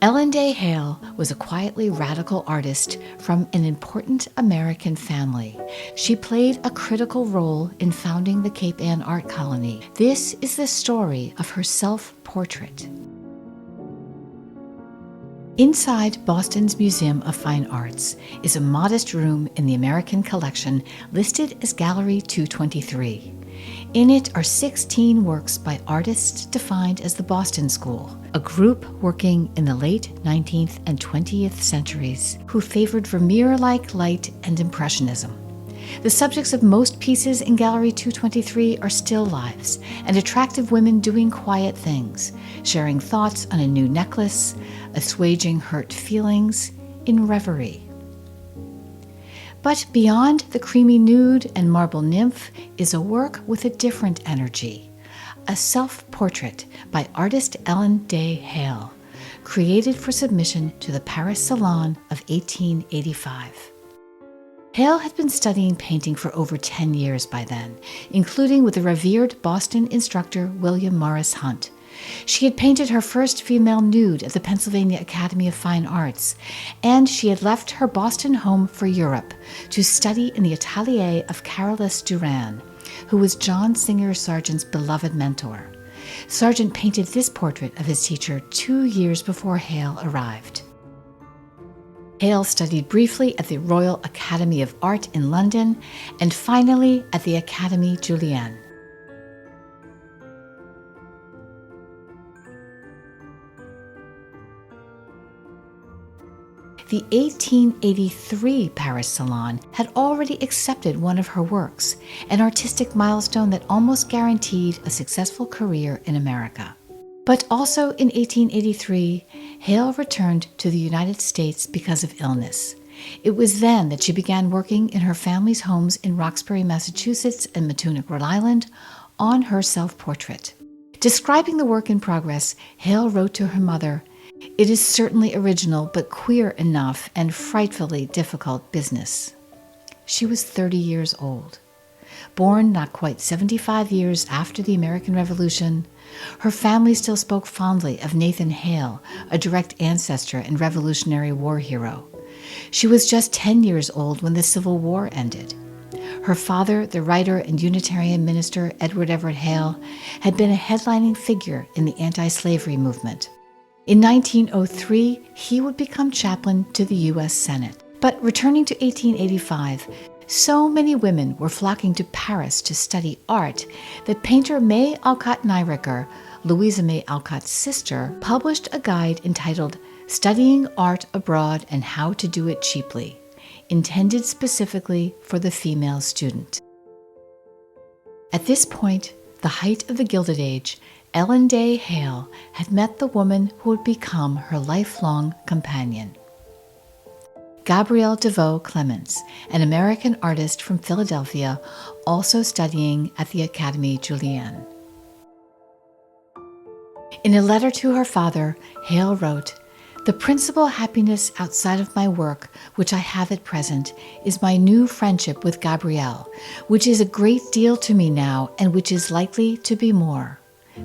Ellen Day Hale was a quietly radical artist from an important American family. She played a critical role in founding the Cape Ann Art Colony. This is the story of her self-portrait. Inside Boston's Museum of Fine Arts is a modest room in the American collection listed as Gallery 223. In it are 16 works by artists defined as the Boston School, a group working in the late 19th and 20th centuries who favored Vermeer-like light and Impressionism. The subjects of most pieces in Gallery 223 are still lives and attractive women doing quiet things, sharing thoughts on a new necklace, assuaging hurt feelings, in reverie. But beyond the creamy nude and marble nymph is a work with a different energy, a self-portrait by artist Ellen Day Hale, created for submission to the Paris Salon of 1885. Hale had been studying painting for over 10 years by then, including with the revered Boston instructor William Morris Hunt. She had painted her first female nude at the Pennsylvania Academy of Fine Arts, and she had left her Boston home for Europe to study in the atelier of Carolus Duran, who was John Singer Sargent's beloved mentor. Sargent painted this portrait of his teacher 2 years before Hale arrived. Hale studied briefly at the Royal Academy of Art in London and finally at the Académie Julienne. The 1883 Paris Salon had already accepted one of her works, an artistic milestone that almost guaranteed a successful career in America. But also in 1883, Hale returned to the United States because of illness. It was then that she began working in her family's homes in Roxbury, Massachusetts and Matunic, Rhode Island, on her self-portrait. Describing the work in progress, Hale wrote to her mother, "It is certainly original, but queer enough and frightfully difficult business." She was 30 years old. Born not quite 75 years after the American Revolution, her family still spoke fondly of Nathan Hale, a direct ancestor and Revolutionary War hero. She was just 10 years old when the Civil War ended. Her father, the writer and Unitarian minister Edward Everett Hale, had been a headlining figure in the anti-slavery movement. In 1903, he would become chaplain to the U.S. Senate. But returning to 1885, so many women were flocking to Paris to study art that painter May Alcott Neiricher, Louisa May Alcott's sister, published a guide entitled Studying Art Abroad and How to Do It Cheaply, intended specifically for the female student. At this point, the height of the Gilded Age, Ellen Day Hale had met the woman who would become her lifelong companion. Gabrielle DeVoe Clements, an American artist from Philadelphia, also studying at the Académie Julienne. In a letter to her father, Hale wrote, "The principal happiness outside of my work, which I have at present, is my new friendship with Gabrielle, which is a great deal to me now and which is likely to be more."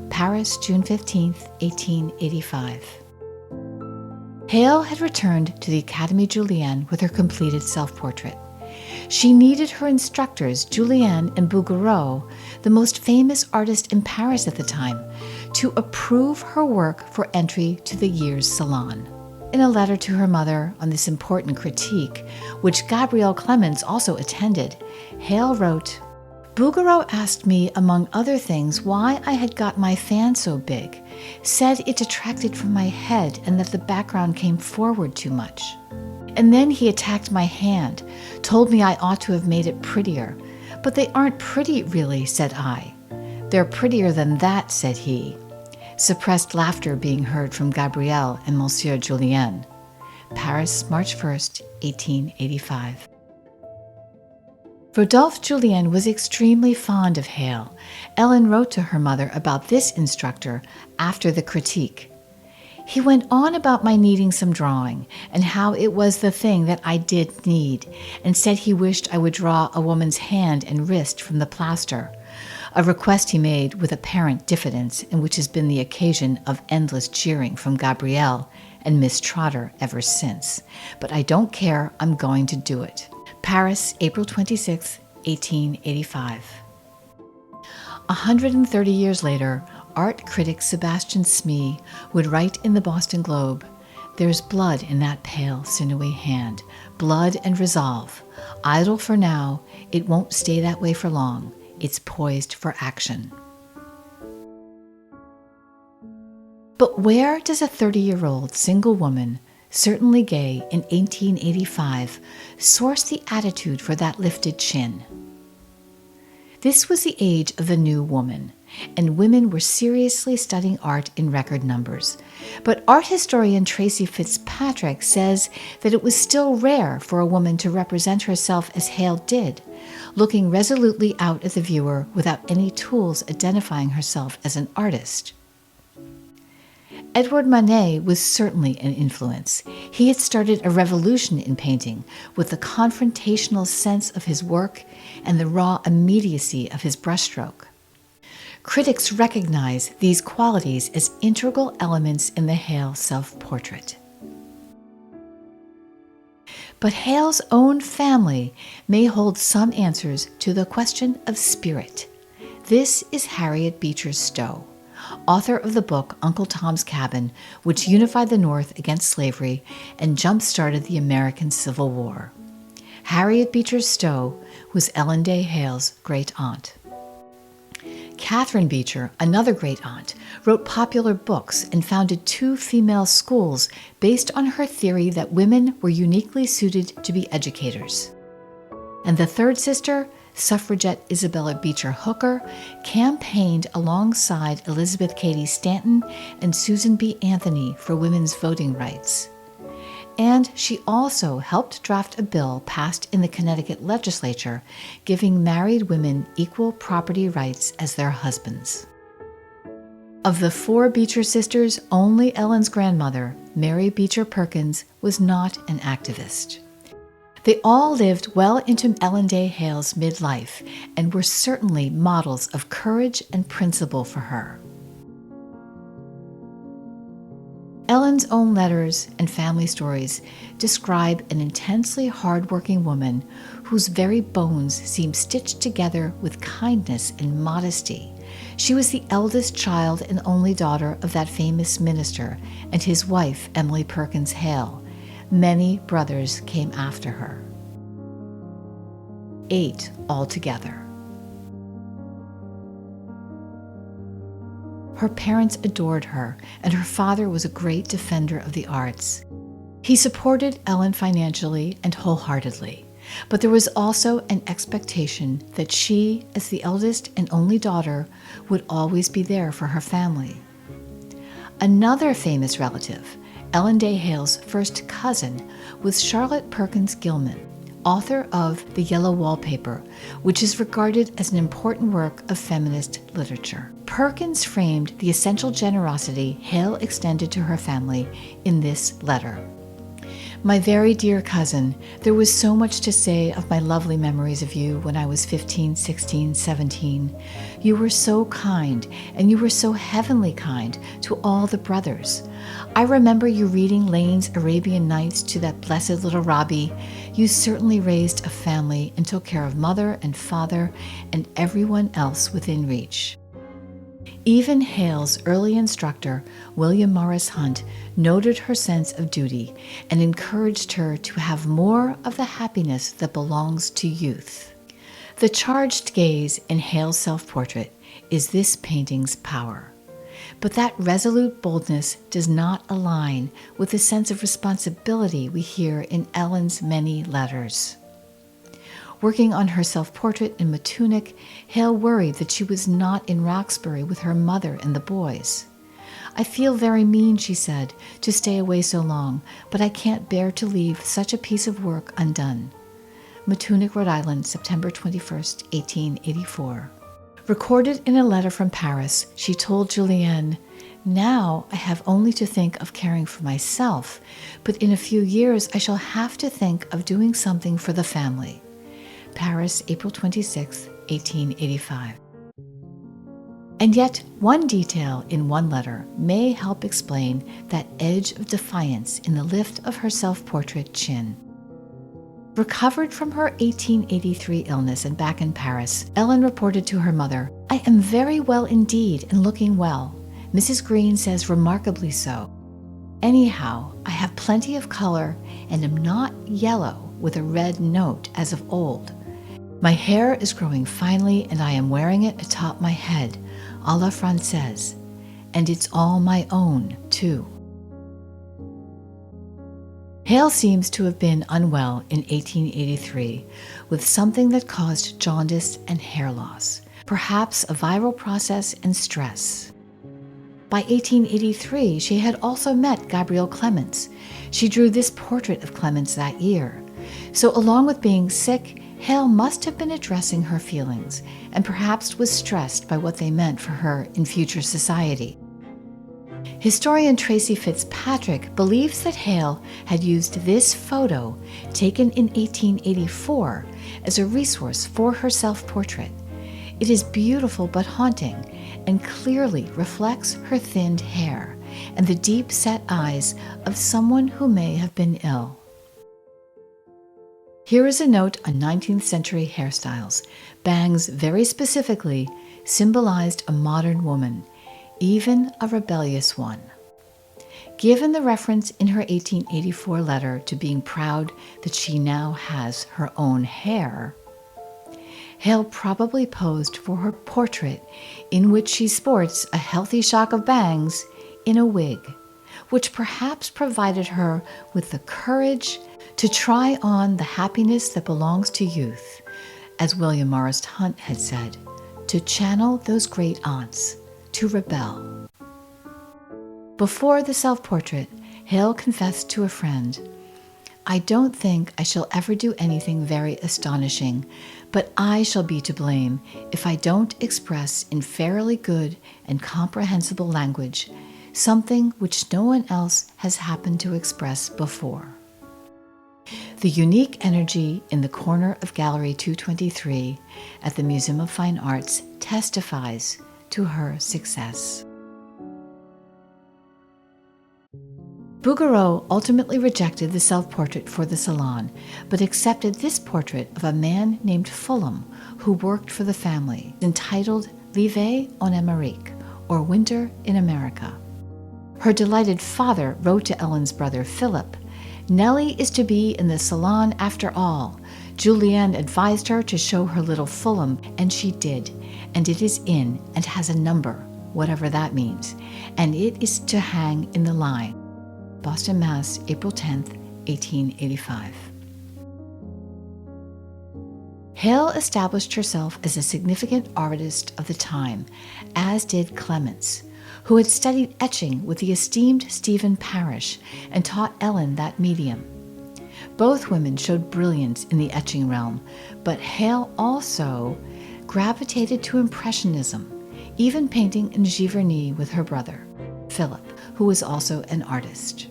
Paris, June 15, 1885. Hale had returned to the Académie Julienne with her completed self-portrait. She needed her instructors, Julienne and Bouguereau, the most famous artist in Paris at the time, to approve her work for entry to the year's salon. In a letter to her mother on this important critique, which Gabrielle Clements also attended, Hale wrote, "Bouguereau asked me, among other things, why I had got my fan so big, said it detracted from my head and that the background came forward too much. And then he attacked my hand, told me I ought to have made it prettier. But they aren't pretty, really," said I. "They're prettier than that," said he. Suppressed laughter being heard from Gabrielle and Monsieur Julien. Paris, March 1st, 1885. Rodolphe Julien was extremely fond of Hale. Ellen wrote to her mother about this instructor after the critique. "He went on about my needing some drawing and how it was the thing that I did need, and said he wished I would draw a woman's hand and wrist from the plaster, a request he made with apparent diffidence and which has been the occasion of endless jeering from Gabrielle and Miss Trotter ever since. But I don't care, I'm going to do it. Paris, April 26, 1885. 130 years later, art critic Sebastian Smee would write in the Boston Globe, "There's blood in that pale, sinewy hand, blood and resolve. Idle for now, it won't stay that way for long. It's poised for action." But where does a 30-year-old single woman, certainly gay in 1885, source the attitude for that lifted chin? This was the age of the new woman, and women were seriously studying art in record numbers. But art historian Tracy Fitzpatrick says that it was still rare for a woman to represent herself as Hale did, looking resolutely out at the viewer without any tools identifying herself as an artist. Edouard Manet was certainly an influence. He had started a revolution in painting with the confrontational sense of his work and the raw immediacy of his brushstroke. Critics recognize these qualities as integral elements in the Hale self-portrait. But Hale's own family may hold some answers to the question of spirit. This is Harriet Beecher Stowe, author of the book Uncle Tom's Cabin, which unified the North against slavery and jump-started the American Civil War. Harriet Beecher Stowe was Ellen Day Hale's great-aunt. Catherine Beecher, another great-aunt, wrote popular books and founded 2 female schools based on her theory that women were uniquely suited to be educators. And the third sister, suffragette Isabella Beecher Hooker, campaigned alongside Elizabeth Cady Stanton and Susan B. Anthony for women's voting rights. And she also helped draft a bill passed in the Connecticut legislature giving married women equal property rights as their husbands. Of the 4 Beecher sisters, only Ellen's grandmother, Mary Beecher Perkins, was not an activist. They all lived well into Ellen Day Hale's midlife and were certainly models of courage and principle for her. Ellen's own letters and family stories describe an intensely hard-working woman whose very bones seem stitched together with kindness and modesty. She was the eldest child and only daughter of that famous minister and his wife, Emily Perkins Hale. Many brothers came after her. 8 altogether. Her parents adored her, and her father was a great defender of the arts. He supported Ellen financially and wholeheartedly, but there was also an expectation that she, as the eldest and only daughter, would always be there for her family. Another famous relative, Ellen Day Hale's first cousin, was Charlotte Perkins Gilman, author of The Yellow Wallpaper, which is regarded as an important work of feminist literature. Perkins framed the essential generosity Hale extended to her family in this letter. "My very dear cousin, there was so much to say of my lovely memories of you when I was 15, 16, 17. You were so kind, and you were so heavenly kind to all the brothers. I remember you reading Lane's Arabian Nights to that blessed little Robbie. You certainly raised a family and took care of mother and father and everyone else within reach." Even Hale's early instructor, William Morris Hunt, noted her sense of duty and encouraged her to have more of the happiness that belongs to youth. The charged gaze in Hale's self-portrait is this painting's power. But that resolute boldness does not align with the sense of responsibility we hear in Ellen's many letters. Working on her self-portrait in Matunic, Hale worried that she was not in Roxbury with her mother and the boys. "I feel very mean," she said, "to stay away so long, but I can't bear to leave such a piece of work undone." Matunic, Rhode Island, September 21, 1884. Recorded in a letter from Paris, she told Julienne, "Now I have only to think of caring for myself, but in a few years I shall have to think of doing something for the family." Paris, April 26, 1885. And yet, one detail in one letter may help explain that edge of defiance in the lift of her self-portrait chin. Recovered from her 1883 illness and back in Paris, Ellen reported to her mother, "I am very well indeed and looking well. Mrs. Green says remarkably so. Anyhow, I have plenty of color and am not yellow with a red note as of old. My hair is growing finely and I am wearing it atop my head, a la Française, and it's all my own, too." Hale seems to have been unwell in 1883 with something that caused jaundice and hair loss, perhaps a viral process and stress. By 1883, she had also met Gabrielle Clements. She drew this portrait of Clements that year. So along with being sick, Hale must have been addressing her feelings and perhaps was stressed by what they meant for her in future society. Historian Tracy Fitzpatrick believes that Hale had used this photo, taken in 1884, as a resource for her self-portrait. It is beautiful but haunting, and clearly reflects her thinned hair and the deep-set eyes of someone who may have been ill. Here is a note on 19th century hairstyles. Bangs, very specifically, symbolized a modern woman, even a rebellious one. Given the reference in her 1884 letter to being proud that she now has her own hair, Hale probably posed for her portrait, in which she sports a healthy shock of bangs in a wig, which perhaps provided her with the courage to try on the happiness that belongs to youth, as William Morris Hunt had said, to channel those great aunts, to rebel. Before the self-portrait, Hale confessed to a friend, "I don't think I shall ever do anything very astonishing, but I shall be to blame if I don't express in fairly good and comprehensible language something which no one else has happened to express before." The unique energy in the corner of Gallery 223 at the Museum of Fine Arts testifies to her success. Bouguereau ultimately rejected the self-portrait for the Salon, but accepted this portrait of a man named Fulham who worked for the family, entitled L'Hiver en Amérique, or Winter in America. Her delighted father wrote to Ellen's brother Philip, "Nellie is to be in the Salon after all. Julienne advised her to show her little Fulham, and she did, and it is in and has a number, whatever that means, and it is to hang in the line." Boston, Mass., April 10, 1885. Hale established herself as a significant artist of the time, as did Clements, who had studied etching with the esteemed Stephen Parrish and taught Ellen that medium. Both women showed brilliance in the etching realm, but Hale also gravitated to Impressionism, even painting in Giverny with her brother, Philip, who was also an artist.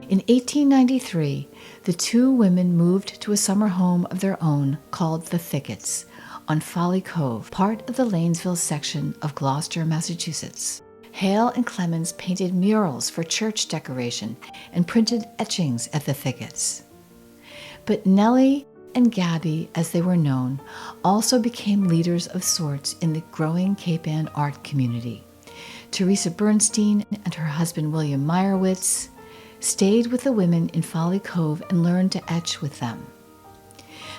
In 1893, the two women moved to a summer home of their own called The Thickets on Folly Cove, part of the Lanesville section of Gloucester, Massachusetts. Hale and Clemens painted murals for church decoration and printed etchings at The Thickets. But Nellie and Gabby, as they were known, also became leaders of sorts in the growing Cape Ann art community. Teresa Bernstein and her husband William Meyerowitz stayed with the women in Folly Cove and learned to etch with them.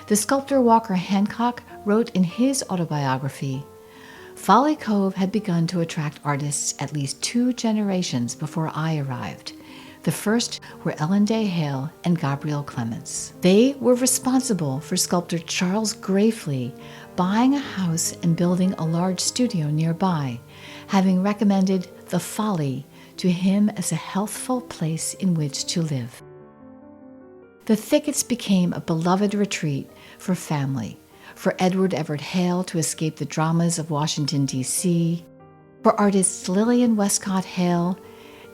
The sculptor Walker Hancock wrote in his autobiography, "Folly Cove had begun to attract artists at least 2 generations before I arrived. The first were Ellen Day Hale and Gabrielle Clements. They were responsible for sculptor Charles Grafley buying a house and building a large studio nearby, having recommended the Folly to him as a healthful place in which to live. The Thickets became a beloved retreat for family, for Edward Everett Hale to escape the dramas of Washington, D.C., for artists Lillian Westcott Hale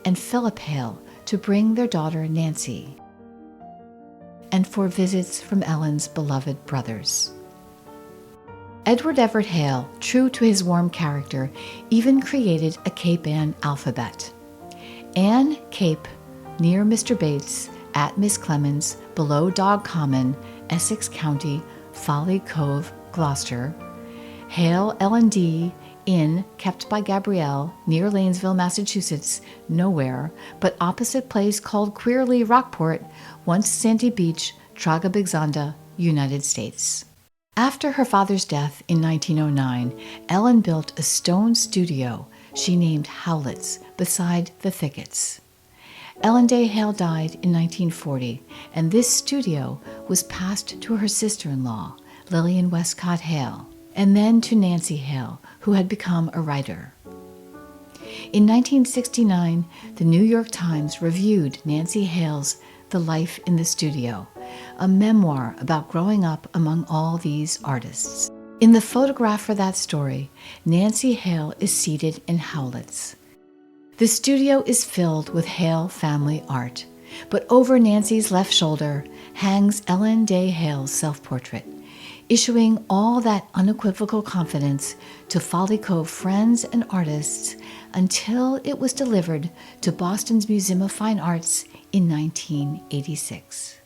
and Philip Hale to bring their daughter Nancy, and for visits from Ellen's beloved brothers. Edward Everett Hale, true to his warm character, even created a Cape Ann alphabet. Ann Cape, near Mr. Bates, at Miss Clemens, below Dog Common, Essex County, Folly Cove, Gloucester. Hale Ellen D. Inn, kept by Gabrielle, near Lanesville, Massachusetts, nowhere, but opposite place called Queerly Rockport, once Sandy Beach, Tragabixanda, United States. After her father's death in 1909, Ellen built a stone studio she named Howlett's beside the thickets. Ellen Day Hale died in 1940, and this studio was passed to her sister-in-law, Lillian Westcott Hale, and then to Nancy Hale, who had become a writer. In 1969, the New York Times reviewed Nancy Hale's The Life in the Studio, a memoir about growing up among all these artists. In the photograph for that story, Nancy Hale is seated in Howlett's. The studio is filled with Hale family art, but over Nancy's left shoulder hangs Ellen Day Hale's self-portrait, issuing all that unequivocal confidence to Folly Cove friends and artists until it was delivered to Boston's Museum of Fine Arts in 1986.